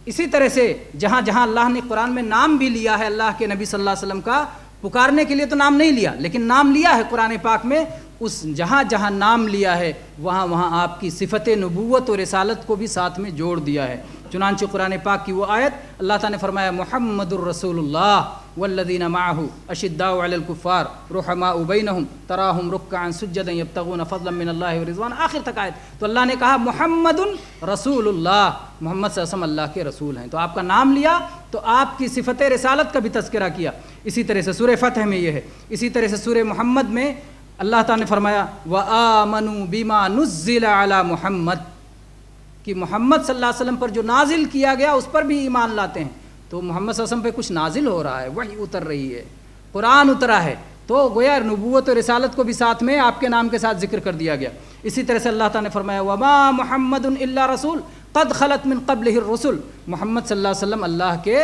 اسی طرح سے جہاں جہاں اللہ نے قرآن میں نام بھی لیا ہے اللہ کے نبی صلی اللہ علیہ وسلم کا، پکارنے کے لیے تو نام نہیں لیا لیکن نام لیا ہے قرآن پاک میں، اس جہاں جہاں نام لیا ہے وہاں وہاں آپ کی صفت نبوت اور رسالت کو بھی ساتھ میں جوڑ دیا ہے۔ چنانچہ قرآن پاک کی وہ آیت اللہ تعالیٰ نے فرمایا محمد الرسول اللہ والذین معہ اشداء علی الکفار رحماء بینہم تراہم رکعا سجدا یبتغون فضلا من اللہ ورضوان، آخر تک آیت۔ تو اللہ نے کہا محمد رسول اللہ، محمد صلی اللہ علیہ وسلم اللہ کے رسول ہیں، تو آپ کا نام لیا تو آپ کی صفت رسالت کا بھی تذکرہ کیا۔ اسی طرح سے سورہ فتح میں یہ ہے، اسی طرح سے سورہ محمد میں اللہ تعالیٰ نے فرمایا وآمنوا بما نزل علی محمد، کہ محمد صلی اللہ علیہ وسلم پر جو نازل کیا گیا اس پر بھی ایمان لاتے ہیں۔ تو محمد صلی اللہ علیہ وسلم پہ کچھ نازل ہو رہا ہے، وحی اتر رہی ہے، قرآن اترا ہے، تو گویا نبوت و رسالت کو بھی ساتھ میں آپ کے نام کے ساتھ ذکر کر دیا گیا۔ اسی طرح سے اللہ تعالیٰ نے فرمایا وما محمد الا رسول قد خلت من قبلہ الرسل، محمد صلی اللہ علیہ وسلم اللہ کے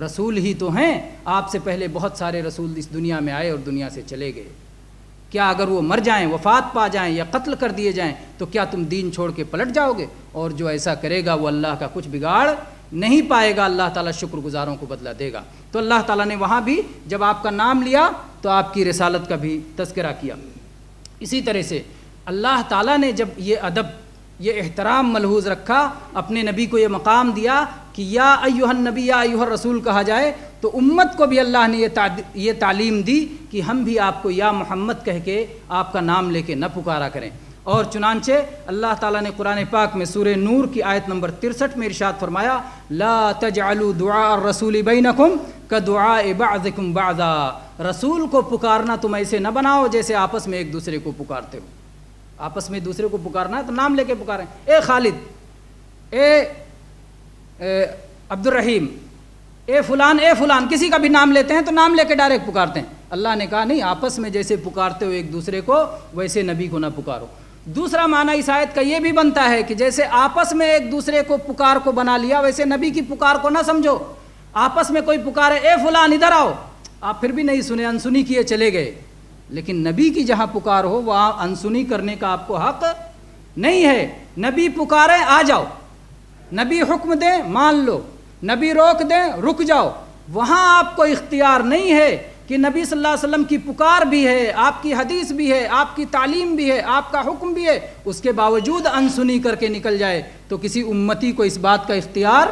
رسول ہی تو ہیں، آپ سے پہلے بہت سارے رسول اس دنیا میں آئے اور دنیا سے چلے گئے۔ کیا اگر وہ مر جائیں، وفات پا جائیں یا قتل کر دیے جائیں تو کیا تم دین چھوڑ کے پلٹ جاؤ گے؟ اور جو ایسا کرے گا وہ اللہ کا کچھ بگاڑ نہیں پائے گا، اللہ تعالیٰ شکر گزاروں کو بدلہ دے گا۔ تو اللہ تعالیٰ نے وہاں بھی جب آپ کا نام لیا تو آپ کی رسالت کا بھی تذکرہ کیا۔ اسی طرح سے اللہ تعالیٰ نے جب یہ ادب، یہ احترام ملحوظ رکھا، اپنے نبی کو یہ مقام دیا کہ یا ایھا النبی یا ایھا الرسول کہا جائے، تو امت کو بھی اللہ نے یہ تعلیم دی کہ ہم بھی آپ کو یا محمد کہہ کے آپ کا نام لے کے نہ پکارا کریں۔ اور چنانچہ اللہ تعالیٰ نے قرآن پاک میں سورہ نور کی آیت نمبر 63 میں ارشاد فرمایا لا تجعلوا دعاء الرسول بینکم کدعاء بعضکم بعضا، رسول کو پکارنا تم ایسے نہ بناؤ جیسے آپس میں ایک دوسرے کو پکارتے ہو۔ آپس میں دوسرے کو پکارنا ہے تو نام لے کے پکاریں، اے خالد، اے عبد الرحیم، اے فلان، کسی کا بھی نام لیتے ہیں تو نام لے کے ڈائریکٹ پکارتے ہیں۔ اللہ نے کہا نہیں، آپس میں جیسے پکارتے ہو ایک دوسرے کو ویسے نبی کو نہ پکارو۔ دوسرا معنی اس آیت کا یہ بھی بنتا ہے کہ جیسے آپس میں ایک دوسرے کو پکار کو بنا لیا ویسے نبی کی پکار کو نہ سمجھو۔ آپس میں کوئی پکارے اے فلان ادھر آؤ، آپ پھر بھی نہیں سنے، انسنی کیے چلے گئے، لیکن نبی کی جہاں پکار ہو وہاں انسنی کرنے کا آپ کو حق نہیں ہے۔ نبی پکارے آ جاؤ، نبی حکم دیں مان لو، نبی روک دیں رک جاؤ، وہاں آپ کو اختیار نہیں ہے کہ نبی صلی اللہ علیہ وسلم کی پکار بھی ہے، آپ کی حدیث بھی ہے، آپ کی تعلیم بھی ہے، آپ کا حکم بھی ہے، اس کے باوجود انسنی کر کے نکل جائے تو کسی امتی کو اس بات کا اختیار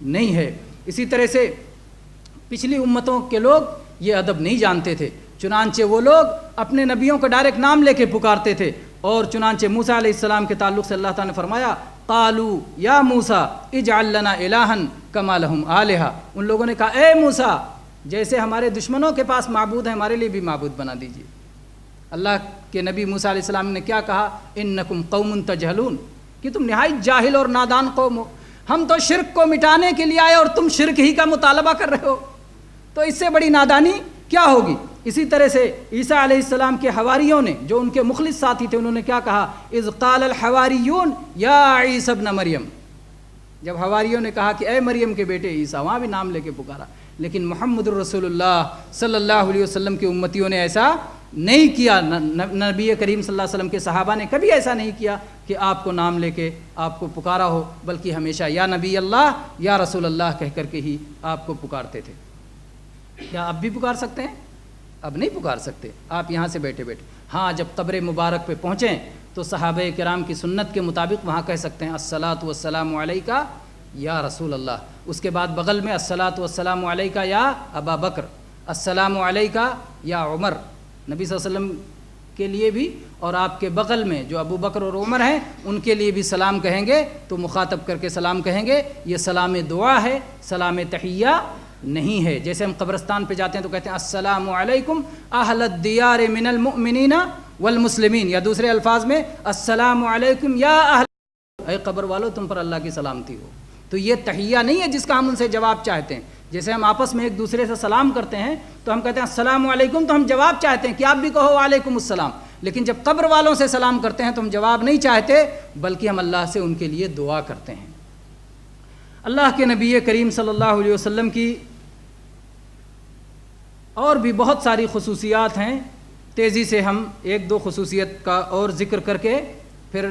نہیں ہے۔ اسی طرح سے پچھلی امتوں کے لوگ یہ ادب نہیں جانتے تھے، چنانچہ وہ لوگ اپنے نبیوں کا ڈائریکٹ نام لے کے پکارتے تھے۔ اور چنانچہ موسیٰ علیہ السلام کے تعلق سے اللہ تعالیٰ نے فرمایا قالوا یا موسیٰ اجعل لنا الہا کما لہم آلہہ، ان لوگوں نے کہا اے موسیٰ جیسے ہمارے دشمنوں کے پاس معبود ہیں ہمارے لیے بھی معبود بنا دیجیے۔ اللہ کے نبی موسیٰ علیہ السلام نے کیا کہا انکم قوم تجہلون، کہ تم نہایت جاہل اور نادان قوم ہو، ہم تو شرک کو مٹانے کے لیے آئے اور تم شرک ہی کا مطالبہ کر رہے ہو، تو اس سے بڑی نادانی کیا ہوگی۔ اسی طرح سے عیسیٰ علیہ السلام کے حواریوں نے جو ان کے مخلص ساتھی تھے انہوں نے کیا کہا اذ قال الحواریون یا عیسی ابن مریم، جب حواریوں نے کہا کہ اے مریم کے بیٹے عیسیٰ، وہاں بھی نام لے کے پکارا۔ لیکن محمد الرسول اللہ صلی اللہ علیہ وسلم کے امتیوں نے ایسا نہیں کیا، نبی کریم صلی اللہ علیہ وسلم کے صحابہ نے کبھی ایسا نہیں کیا کہ آپ کو نام لے کے آپ کو پکارا ہو، بلکہ ہمیشہ یا نبی اللہ یا رسول اللہ کہہ کر کے ہی آپ کو پکارتے تھے۔ کیا اب بھی پکار سکتے ہیں؟ اب نہیں پکار سکتے آپ یہاں سے بیٹھے بیٹھے۔ ہاں جب قبر مبارک پہ پہنچیں تو صحابہ کرام کی سنت کے مطابق وہاں کہہ سکتے ہیں الصلاۃ والسلام علیکہ یا رسول اللہ، اس کے بعد بغل میں الصلاۃ والسلام علیکہ یا ابا بکر، السلام علیکہ یا عمر، نبی صلی اللہ علیہ وسلم کے لیے بھی، اور آپ کے بغل میں جو ابو بکر اور عمر ہیں ان کے لیے بھی سلام کہیں گے تو مخاطب کر کے سلام کہیں گے۔ یہ سلام دعا ہے، سلام تحیہ نہیں ہے۔ جیسے ہم قبرستان پہ جاتے ہیں تو کہتے ہیں السلام علیکم اہل الدیار من المؤمنین والمسلمین، یا دوسرے الفاظ میں السلام علیکم یا اہل، اے قبر والو تم پر اللہ کی سلامتی ہو۔ تو یہ تحیہ نہیں ہے جس کا ہم ان سے جواب چاہتے ہیں۔ جیسے ہم آپس میں ایک دوسرے سے سلام کرتے ہیں تو ہم کہتے ہیں السلام علیکم، تو ہم جواب چاہتے ہیں کہ آپ بھی کہو وعلیکم السلام، لیکن جب قبر والوں سے سلام کرتے ہیں تو ہم جواب نہیں چاہتے بلکہ ہم اللہ سے ان کے لیے دعا کرتے ہیں۔ اللہ کے نبی کریم صلی اللہ علیہ وسلم کی اور بھی بہت ساری خصوصیات ہیں تیزی سے ہم ایک دو خصوصیت کا اور ذکر کر کے پھر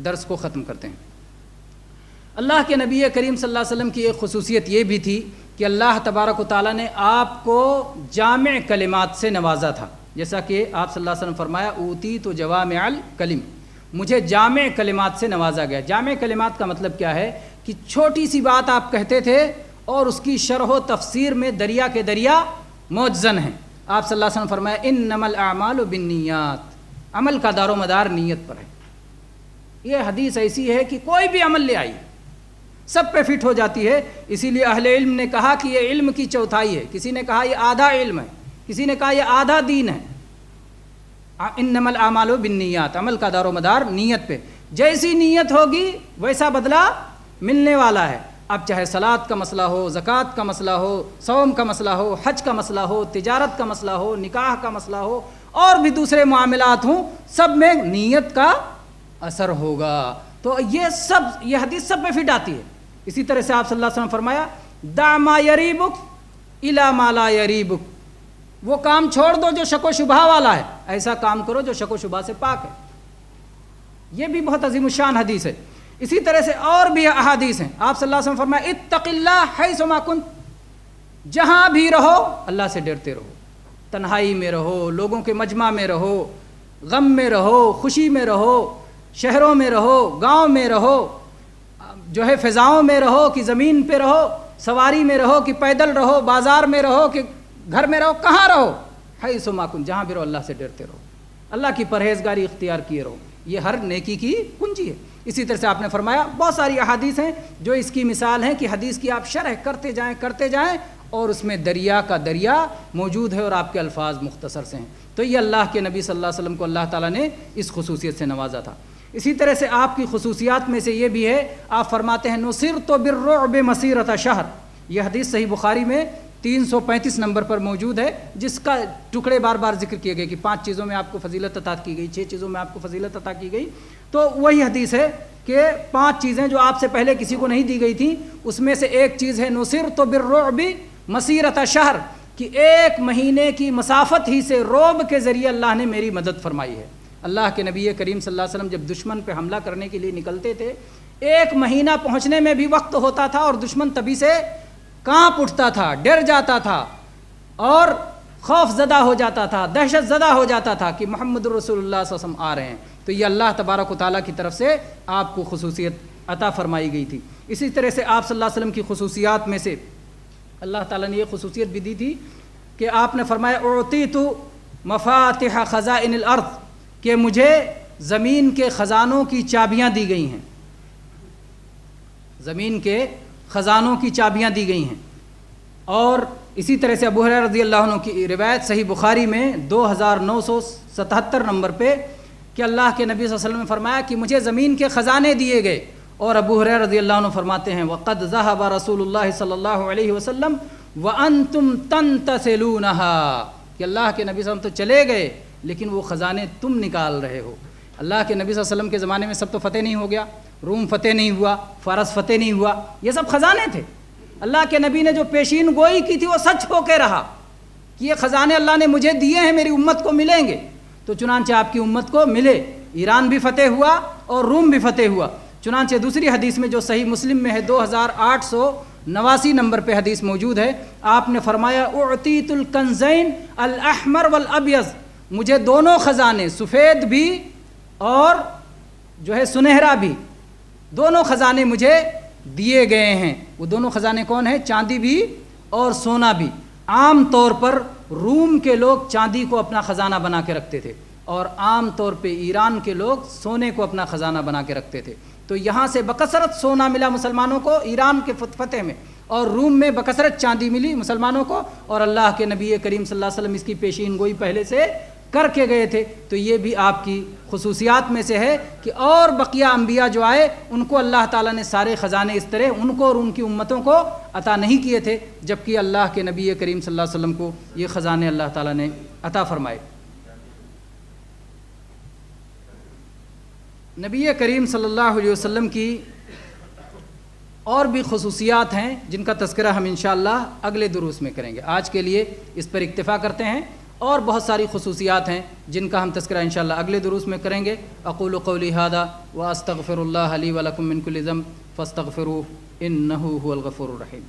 درس کو ختم کرتے ہیں۔ اللہ کے نبی کریم صلی اللہ علیہ وسلم کی ایک خصوصیت یہ بھی تھی کہ اللہ تبارک و تعالیٰ نے آپ کو جامع کلمات سے نوازا تھا، جیسا کہ آپ صلی اللہ علیہ وسلم فرمایا اوتیت جوامع الکلم، مجھے جامع کلمات سے نوازا گیا۔ جامع کلمات کا مطلب کیا ہے کہ چھوٹی سی بات آپ کہتے تھے اور اس کی شرح و تفسیر میں دریا کے دریا موجزن ہیں۔ آپ صلی اللہ علیہ وسلم فرمایا انما الاعمال بالنیات، عمل کا دار و مدار نیت پر ہے۔ یہ حدیث ایسی ہے کہ کوئی بھی عمل لے آئی سب پہ فٹ ہو جاتی ہے۔ اسی لیے اہل علم نے کہا کہ یہ علم کی چوتھائی ہے، کسی نے کہا یہ آدھا علم ہے، کسی نے کہا یہ آدھا دین ہے۔ انما الاعمال بالنیات، عمل کا دار و مدار نیت پہ، جیسی نیت ہوگی ویسا بدلہ ملنے والا ہے۔ اب چاہے صلاۃ کا مسئلہ ہو، زکوٰۃ کا مسئلہ ہو، صوم کا مسئلہ ہو، حج کا مسئلہ ہو، تجارت کا مسئلہ ہو، نکاح کا مسئلہ ہو، اور بھی دوسرے معاملات ہوں، سب میں نیت کا اثر ہوگا۔ تو یہ حدیث سب میں فٹ آتی ہے۔ اسی طرح سے آپ صلی اللہ علیہ وسلم فرمایا دع ما یریبک الی ما لا یریبک، وہ کام چھوڑ دو جو شک و شبہ والا ہے، ایسا کام کرو جو شک و شبہ سے پاک ہے۔ یہ بھی بہت عظیم الشان حدیث ہے۔ اسی طرح سے اور بھی احادیث ہیں۔ آپ صلی اللہ علیہ وسلم فرمایا اتق اللہ حیث ما کنت، جہاں بھی رہو اللہ سے ڈرتے رہو، تنہائی میں رہو، لوگوں کے مجمع میں رہو، غم میں رہو، خوشی میں رہو، شہروں میں رہو، گاؤں میں رہو، جو ہے فضاؤں میں رہو کہ زمین پہ رہو، سواری میں رہو کہ پیدل رہو، بازار میں رہو کہ گھر میں رہو، کہاں رہو، حیث ما کنت، جہاں بھی رہو اللہ سے ڈرتے رہو، اللہ کی پرہیزگاری اختیار کیے رہو۔ یہ ہر نیکی کی کنجی ہے۔ اسی طرح سے آپ نے فرمایا بہت ساری احادیث ہیں جو اس کی مثال ہیں کہ حدیث کی آپ شرح کرتے جائیں اور اس میں دریا کا دریا موجود ہے اور آپ کے الفاظ مختصر سے ہیں۔ تو یہ اللہ کے نبی صلی اللہ علیہ وسلم کو اللہ تعالیٰ نے اس خصوصیت سے نوازا تھا۔ اسی طرح سے آپ کی خصوصیات میں سے یہ بھی ہے، آپ فرماتے ہیں نصرت بالرعب مسیرۃ شہر، یہ حدیث صحیح بخاری میں 335 نمبر پر موجود ہے، جس کا ٹکڑے بار بار ذکر کیے گئے کہ 5 چیزوں میں آپ کو فضیلت عطا کی گئی، 6 چیزوں میں آپ کو فضیلت عطا کی گئی۔ تو وہی حدیث ہے کہ 5 چیزیں جو آپ سے پہلے کسی کو نہیں دی گئی تھیں، اس میں سے ایک چیز ہے نصرت بالرعب مسیرۃ شہر، کہ 1 مہینے کی مسافت ہی سے رعب کے ذریعے اللہ نے میری مدد فرمائی ہے۔ اللہ کے نبی کریم صلی اللہ علیہ وسلم جب دشمن پہ حملہ کرنے کے لیے نکلتے تھے، 1 مہینہ پہنچنے میں بھی وقت ہوتا تھا اور دشمن تبھی سے کانپ اٹھتا تھا، ڈر جاتا تھا اور خوف زدہ ہو جاتا تھا، دہشت زدہ ہو جاتا تھا کہ محمد رسول اللہ صلی اللہ علیہ وسلم آ رہے ہیں۔ تو یہ اللہ تبارک و تعالیٰ کی طرف سے آپ کو خصوصیت عطا فرمائی گئی تھی۔ اسی طرح سے آپ صلی اللہ علیہ وسلم کی خصوصیات میں سے اللہ تعالیٰ نے یہ خصوصیت بھی دی تھی کہ آپ نے فرمایا اعطیت مفاتح خزائن الارض، کہ مجھے زمین کے خزانوں کی چابیاں دی گئی ہیں، زمین کے خزانوں کی چابیاں دی گئی ہیں۔ اور اسی طرح سے ابو ہریرہ رضی اللہ عنہ کی روایت صحیح بخاری میں 2977 نمبر پہ کہ اللہ کے نبی صلی اللہ علیہ وسلم نے فرمایا کہ مجھے زمین کے خزانے دیے گئے، اور ابو ہریرہ رضی اللہ عنہ فرماتے ہیں وقد ذهب رسول اللہ صلی اللہ علیہ وسلم وانتم تنتسلونها، کہ اللہ کے نبی صلی اللہ علیہ وسلم تو چلے گئے لیکن وہ خزانے تم نکال رہے ہو۔ اللہ کے نبی صلی اللہ علیہ وسلم کے زمانے میں سب تو فتح نہیں ہو گیا، روم فتح نہیں ہوا، فارس فتح نہیں ہوا، یہ سب خزانے تھے۔ اللہ کے نبی نے جو پیشین گوئی کی تھی وہ سچ ہو کے رہا کہ یہ خزانے اللہ نے مجھے دیے ہیں، میری امت کو ملیں گے۔ تو چنانچہ آپ کی امت کو ملے، ایران بھی فتح ہوا اور روم بھی فتح ہوا۔ چنانچہ دوسری حدیث میں جو صحیح مسلم میں ہے 2889 نمبر پہ حدیث موجود ہے، آپ نے فرمایا اعطیت الکنزین الاحمر والابیض، مجھے دونوں خزانے سفید بھی اور جو ہے سنہرا بھی، دونوں خزانے مجھے دیے گئے ہیں۔ وہ دونوں خزانے کون ہیں؟ چاندی بھی اور سونا بھی۔ عام طور پر روم کے لوگ چاندی کو اپنا خزانہ بنا کے رکھتے تھے اور عام طور پہ ایران کے لوگ سونے کو اپنا خزانہ بنا کے رکھتے تھے۔ تو یہاں سے بکثرت سونا ملا مسلمانوں کو ایران کے فتح میں، اور روم میں بکثرت چاندی ملی مسلمانوں کو، اور اللہ کے نبی کریم صلی اللہ علیہ وسلم اس کی پیشین گوئی پہلے سے کر کے گئے تھے۔ تو یہ بھی آپ کی خصوصیات میں سے ہے کہ اور بقیہ انبیاء جو آئے ان کو اللہ تعالیٰ نے سارے خزانے اس طرح ان کو اور ان کی امتوں کو عطا نہیں کیے تھے، جبکہ اللہ کے نبی کریم صلی اللہ علیہ وسلم کو یہ خزانے اللہ تعالیٰ نے عطا فرمائے۔ نبی کریم صلی اللہ علیہ وسلم کی اور بھی خصوصیات ہیں جن کا تذکرہ ہم انشاءاللہ اگلے دروس میں کریں گے۔ آج کے لیے اس پر اکتفا کرتے ہیں، اور بہت ساری خصوصیات ہیں جن کا ہم تذکرہ انشاءاللہ اگلے دروس میں کریں گے۔ اقول قولی ھذا واستغفر اللہ لی ولکم من کل ذنب فاستغفروہ انہ ھو الغفور الرحیم۔